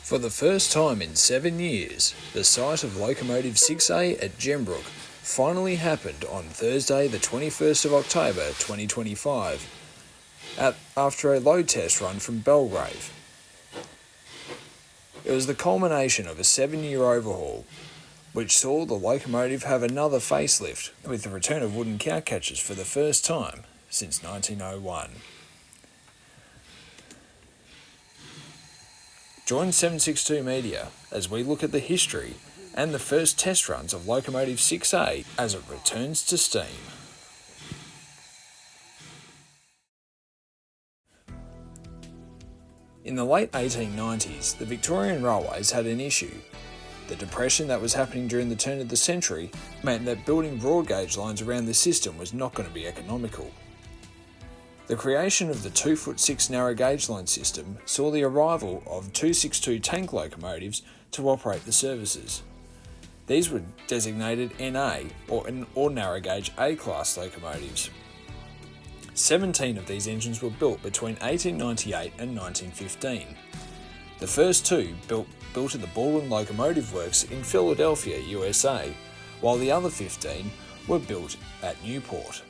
For the first time in 7 years, the sight of locomotive 6A at Gembrook finally happened on Thursday the 21st of October 2025, after a load test run from Belgrave. It was the culmination of a 7-year overhaul, which saw the locomotive have another facelift, with the return of wooden cowcatchers for the first time since 1901. Join 762 Media as we look at the history and the first test runs of Locomotive 6A as it returns to steam. In the late 1890s, the Victorian Railways had an issue. The depression that was happening during the turn of the century meant that building broad gauge lines around the system was not going to be economical. The creation of the 2'6" narrow gauge line system saw the arrival of 262 tank locomotives to operate the services. These were designated NA, or narrow gauge A-class locomotives. 17 of these engines were built between 1898 and 1915. The first two built at the Baldwin Locomotive Works in Philadelphia, USA, while the other 15 were built at Newport.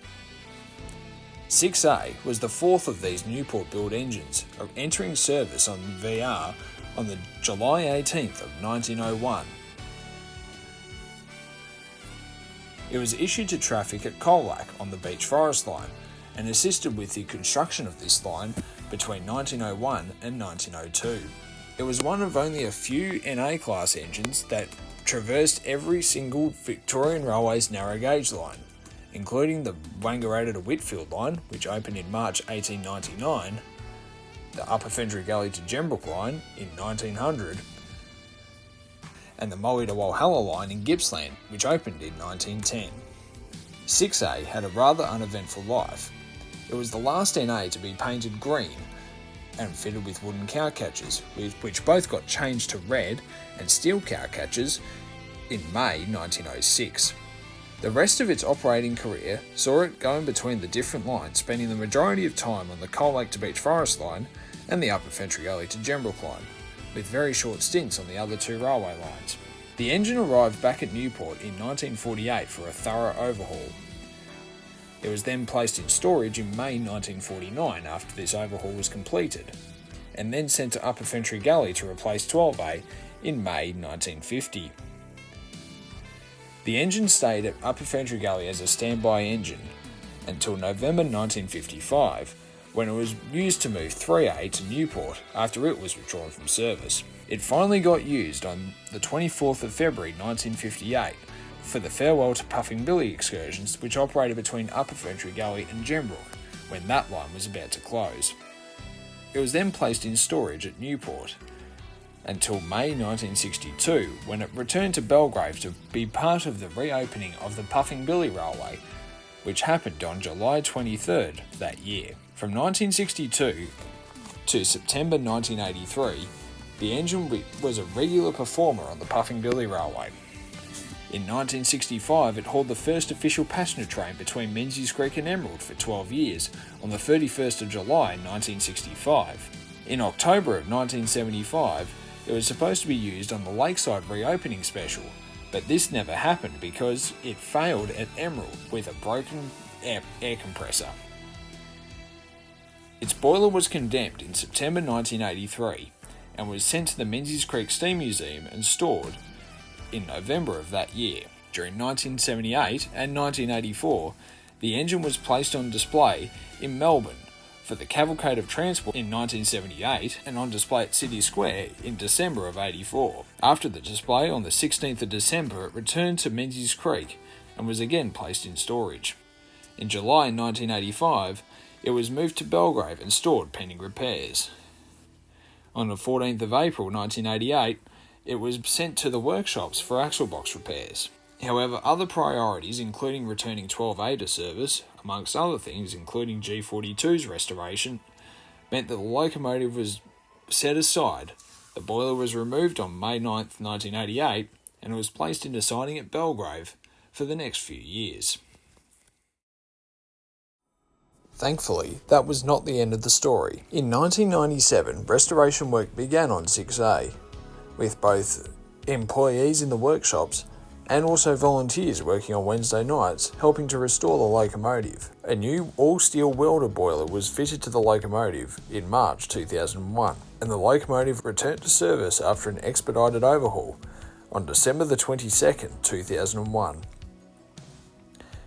6A was the fourth of these Newport-built engines, entering service on VR on the July 18th of 1901. It was issued to traffic at Colac on the Beach Forest Line and assisted with the construction of this line between 1901 and 1902. It was one of only a few NA-class engines that traversed every single Victorian Railways narrow gauge line, including the Wangaratta to Whitfield line, which opened in March 1899, the Upper Fendry Gully to Gembrook line in 1900, and the Moe to Walhalla line in Gippsland, which opened in 1910. 6A had a rather uneventful life. It was the last NA to be painted green and fitted with wooden cowcatchers, which both got changed to red and steel cowcatchers in May 1906. The rest of its operating career saw it going between the different lines, spending the majority of time on the Colac to Beach Forest line and the Upper Fentry Gully to Gembrook line, with very short stints on the other two railway lines. The engine arrived back at Newport in 1948 for a thorough overhaul. It was then placed in storage in May 1949 after this overhaul was completed, and then sent to Upper Fentry Gully to replace 12A in May 1950. The engine stayed at Upper Fentry Gully as a standby engine until November 1955, when it was used to move 3A to Newport after it was withdrawn from service. It finally got used on the 24th of February 1958 for the farewell to Puffing Billy excursions, which operated between Upper Fentry Gully and Gembrook, when that line was about to close. It was then placed in storage at Newport until May 1962, when it returned to Belgrave to be part of the reopening of the Puffing Billy Railway, which happened on July 23rd that year. From 1962 to September 1983, the engine was a regular performer on the Puffing Billy Railway. In 1965, it hauled the first official passenger train between Menzies Creek and Emerald for 12 years on the 31st of July 1965. In October of 1975, it was supposed to be used on the Lakeside reopening special, but this never happened because it failed at Emerald with a broken air compressor. Its boiler was condemned in September 1983 and was sent to the Menzies Creek Steam Museum and stored in November of that year. During 1978 and 1984, the engine was placed on display in Melbourne for the Cavalcade of Transport in 1978 and on display at City Square in December of 84. After the display on the 16th of December, it returned to Menzies Creek and was again placed in storage. In July 1985, it was moved to Belgrave and stored pending repairs. On the 14th of April 1988, it was sent to the workshops for axle box repairs. However, other priorities, including returning 12A to service, amongst other things, including G42's restoration, meant that the locomotive was set aside. The boiler was removed on May 9th, 1988, and it was placed into siding at Belgrave for the next few years. Thankfully, that was not the end of the story. In 1997, restoration work began on 6A. with both employees in the workshops and also volunteers working on Wednesday nights helping to restore the locomotive. A new all-steel welder boiler was fitted to the locomotive in March 2001, and the locomotive returned to service after an expedited overhaul on December the 22nd, 2001.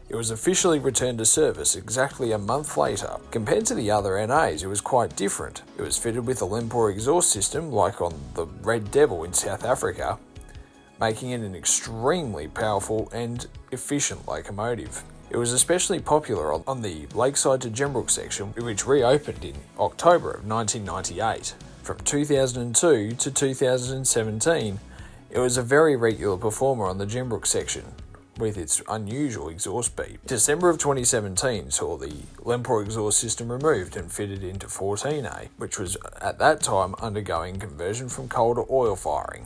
It was officially returned to service exactly a month later. Compared to the other NAs, it was quite different. It was fitted with a Lempor exhaust system like on the Red Devil in South Africa, making it an extremely powerful and efficient locomotive. It was especially popular on the Lakeside to Gembrook section, which reopened in October of 1998. From 2002 to 2017, it was a very regular performer on the Gembrook section, with its unusual exhaust beep. December of 2017 saw the Lempor exhaust system removed and fitted into 14A, which was at that time undergoing conversion from coal to oil firing.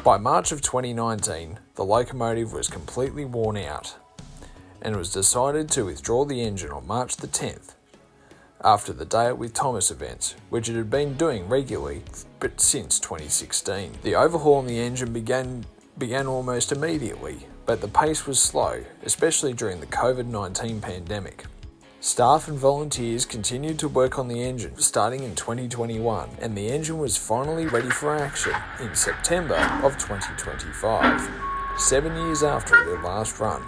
By March of 2019, the locomotive was completely worn out, and it was decided to withdraw the engine on March the 10th, after the Day It with Thomas events, which it had been doing regularly but since 2016. The overhaul on the engine began almost immediately, but the pace was slow, especially during the COVID-19 pandemic. Staff and volunteers continued to work on the engine starting in 2021, and the engine was finally ready for action in September of 2025, 7 years after their last run.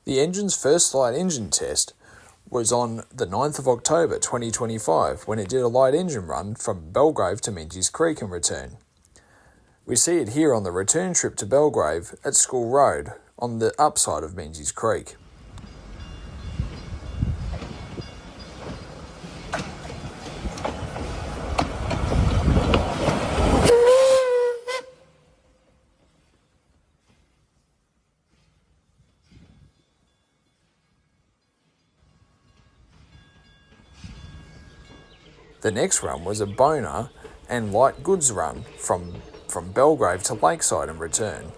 The engine's first light engine test was on the 9th of October 2025 when it did a light engine run from Belgrave to Minges Creek and return. We see it here on the return trip to Belgrave at School Road on the upside of Minges Creek. The next run was a boner and light goods run from Belgrave to Lakeside and return.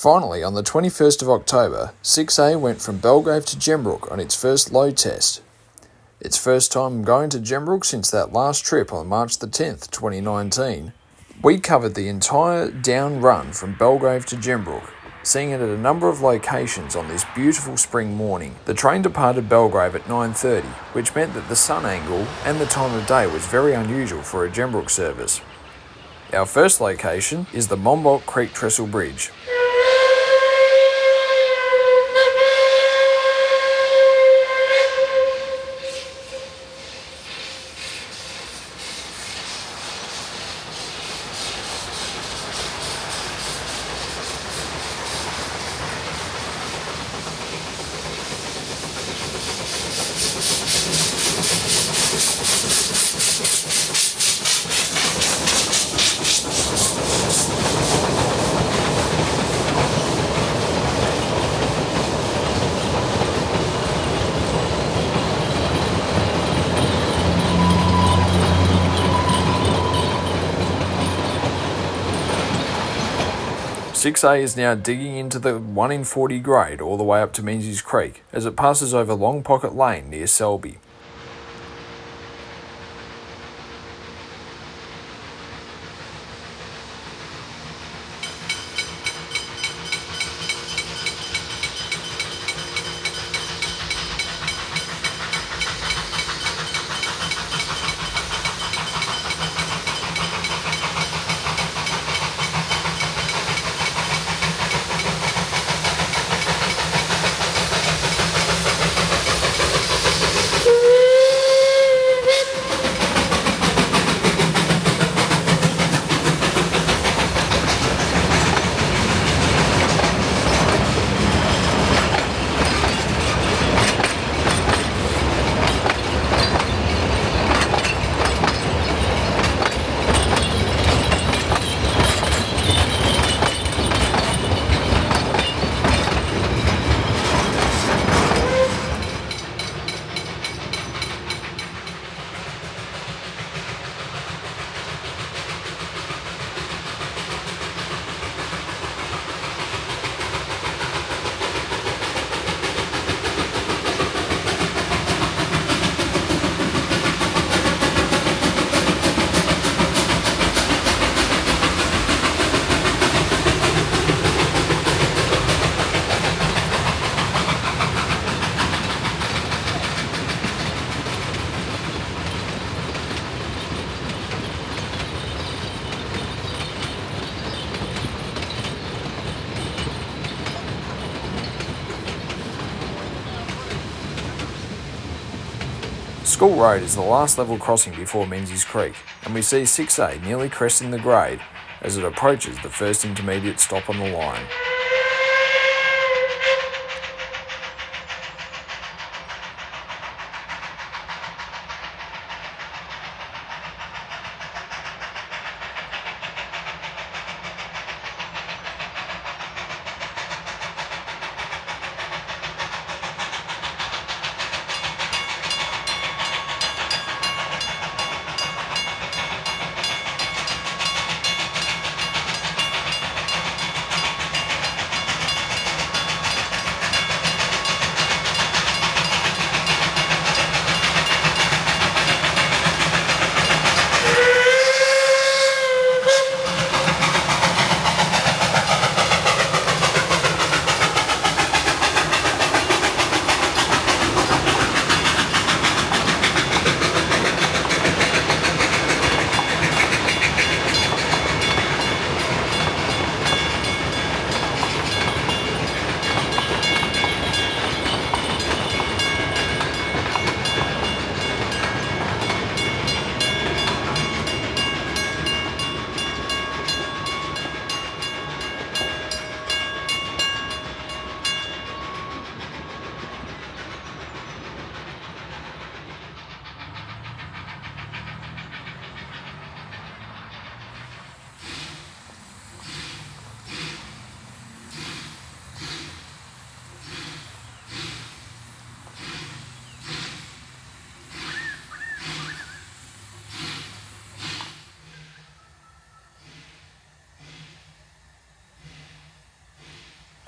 Finally, on the 21st of October, 6A went from Belgrave to Gembrook on its first load test. Its first time going to Gembrook since that last trip on March the 10th, 2019. We covered the entire down run from Belgrave to Gembrook, seeing it at a number of locations on this beautiful spring morning. The train departed Belgrave at 9:30, which meant that the sun angle and the time of day was very unusual for a Gembrook service. Our first location is the Monbulk Creek Trestle Bridge. 6A is now digging into the 1 in 40 grade all the way up to Menzies Creek as it passes over Long Pocket Lane near Selby. School Road is the last level crossing before Menzies Creek, and we see 6A nearly cresting the grade as it approaches the first intermediate stop on the line.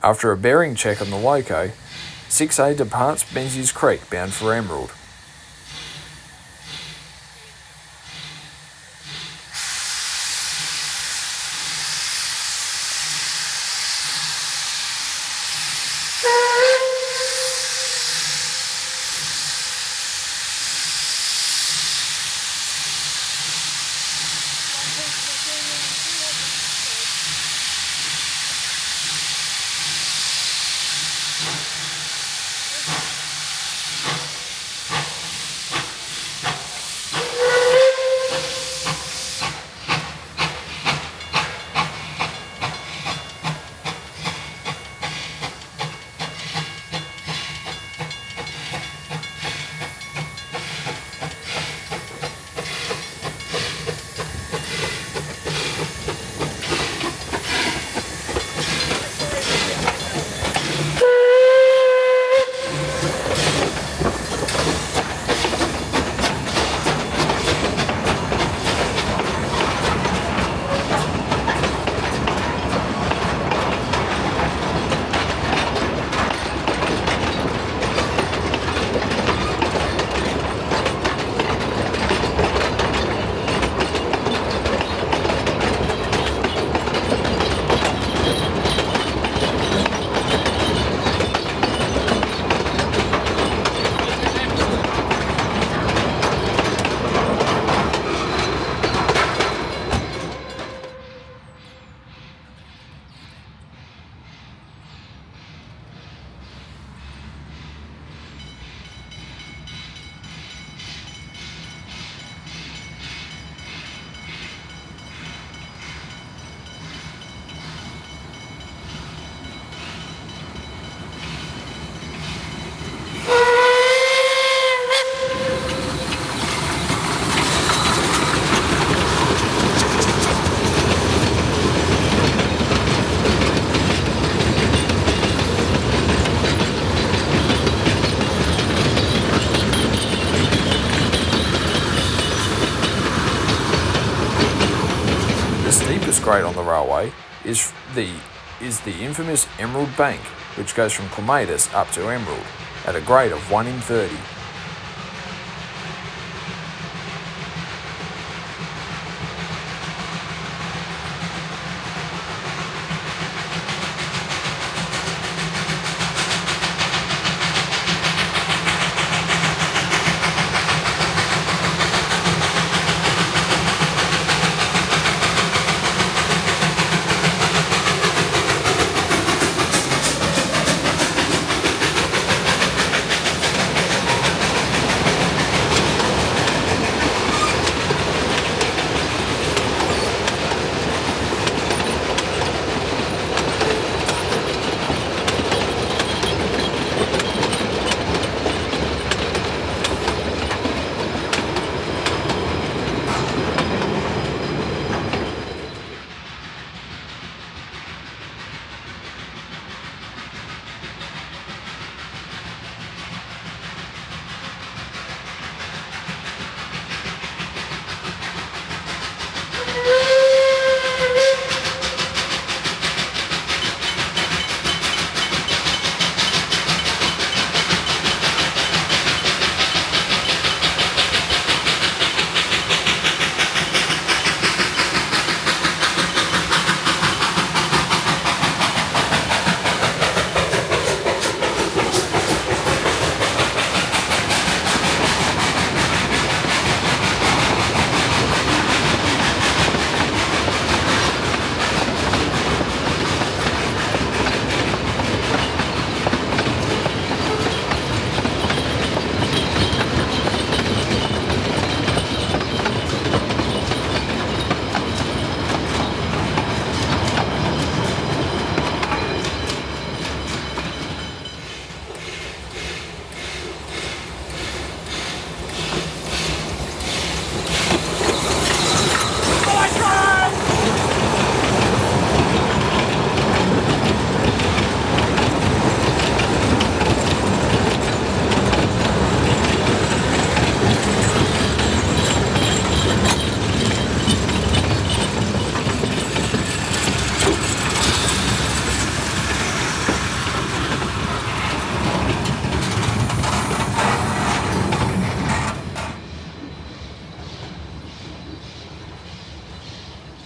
After a bearing check on the loco, 6A departs Menzies Creek bound for Emerald. Grade on the railway is the infamous Emerald Bank, which goes from Clematis up to Emerald at a grade of 1 in 30.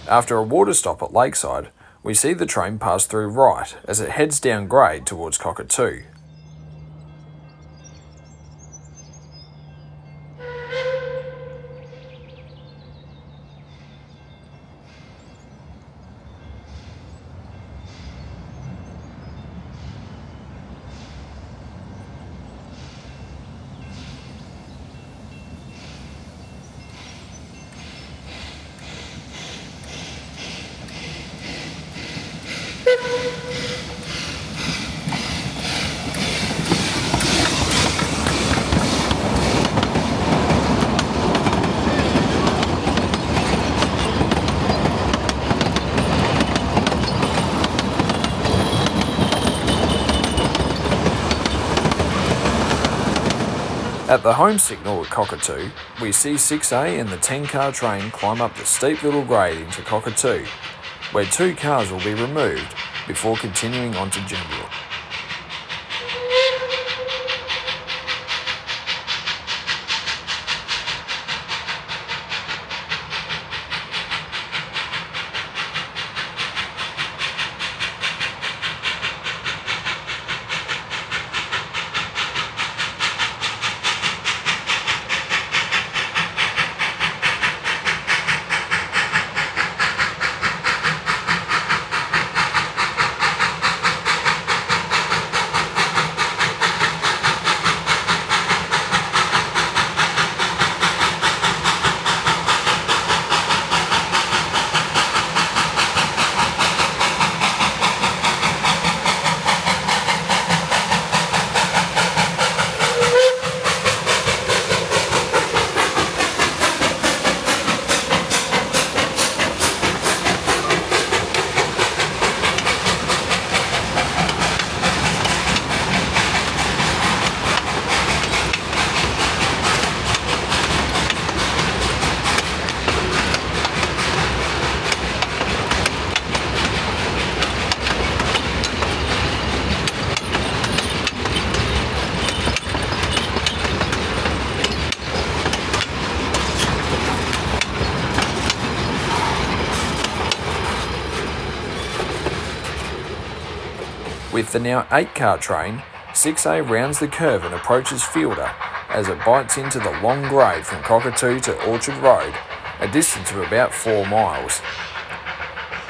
After a water stop at Lakeside, we see the train pass through right as it heads down grade towards Cockatoo. At the home signal at Cockatoo, we see 6A and the 10-car train climb up the steep little grade into Cockatoo, where 2 cars will be removed before continuing on to Gembrook. With the now 8-car train, 6A rounds the curve and approaches Fielder as it bites into the long grade from Cockatoo to Orchard Road, a distance of about 4 miles.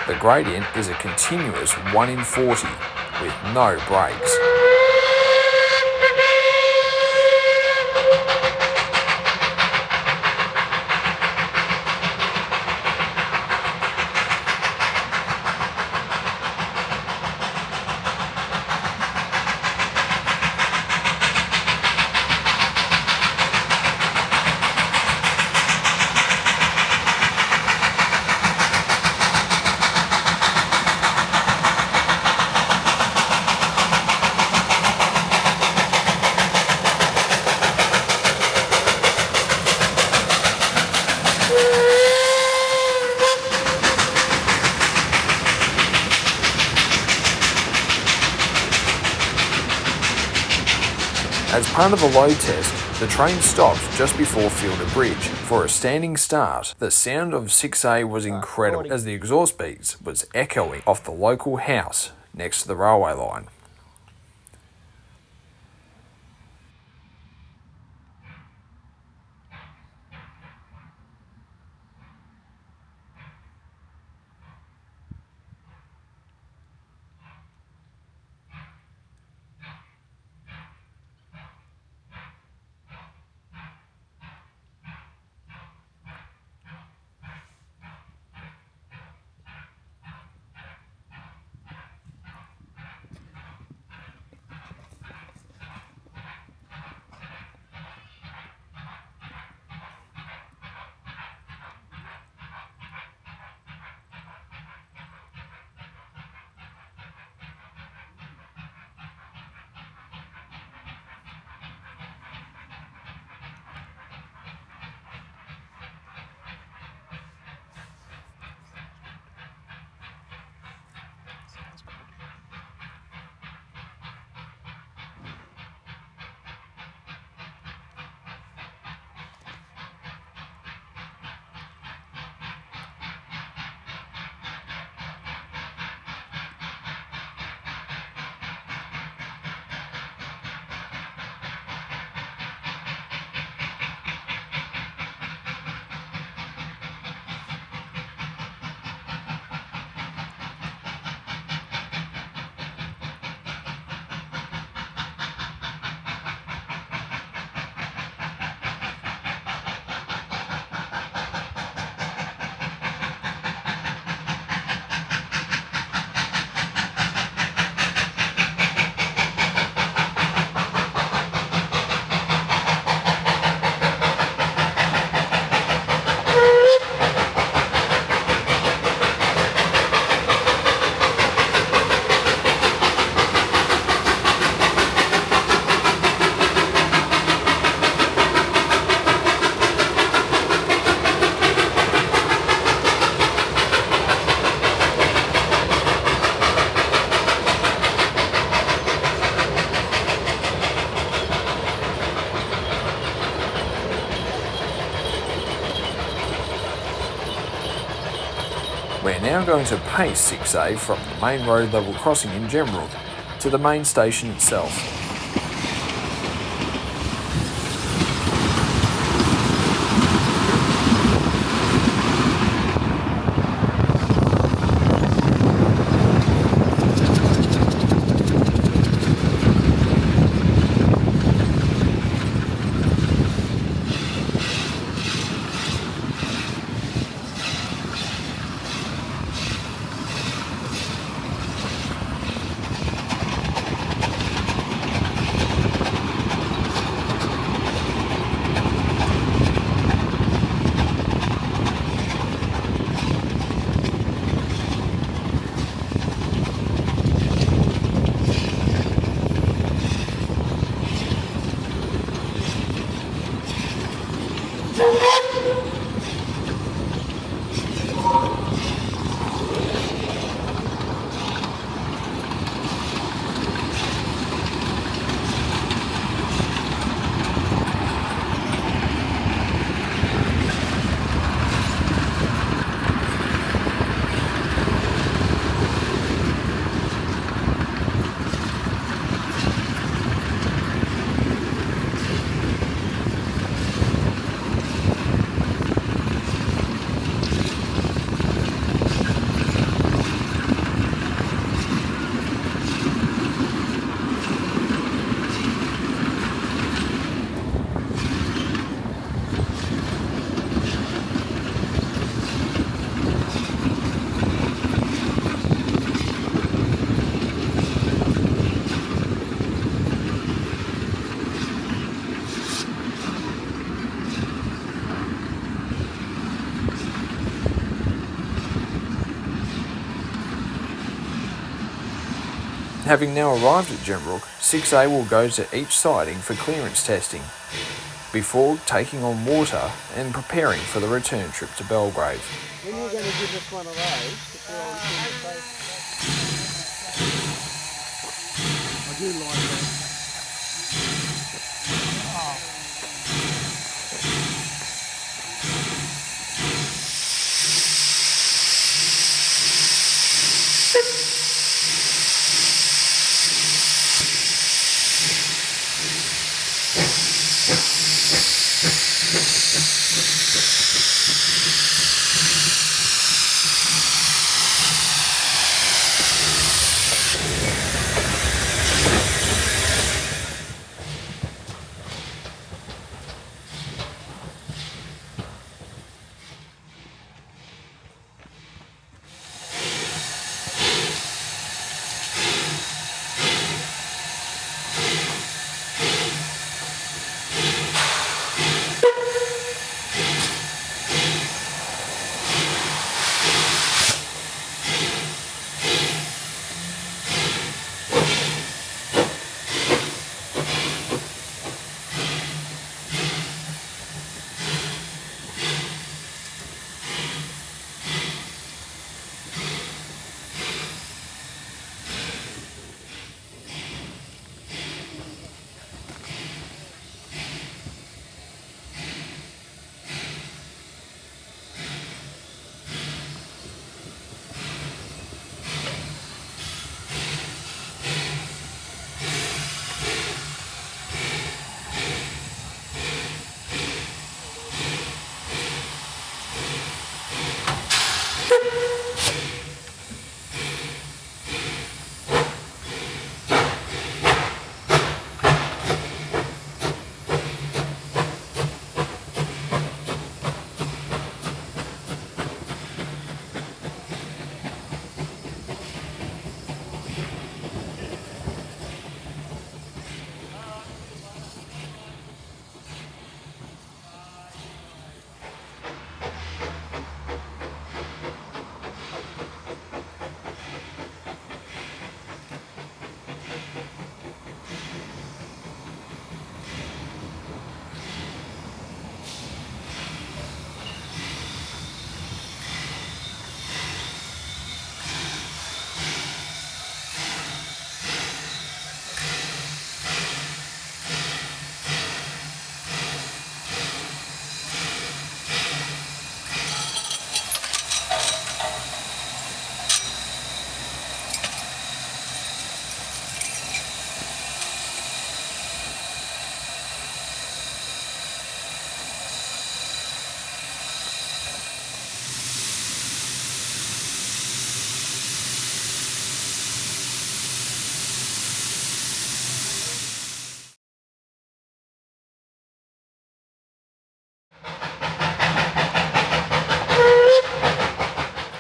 The gradient is a continuous 1 in 40 with no brakes. As part of the load test, the train stopped just before Fielder Bridge for a standing start. The sound of 6A was incredible as the exhaust beats was echoing off the local house next to the railway line. We're now going to pace 6A from the main road level crossing in Gembrook to the main station itself. Having now arrived at Gembrook, 6A will go to each siding for clearance testing, before taking on water and preparing for the return trip to Belgrave. When are you going to give us one of those to put on the face? I do like that.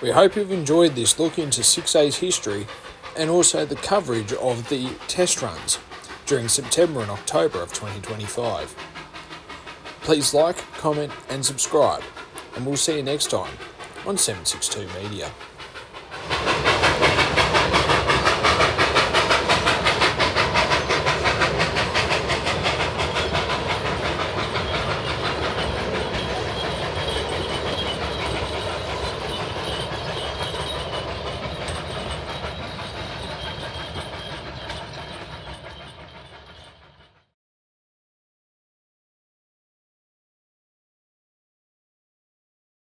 We hope you've enjoyed this look into 6A's history and also the coverage of the test runs during September and October of 2025. Please like, comment and subscribe, and we'll see you next time on 762 Media.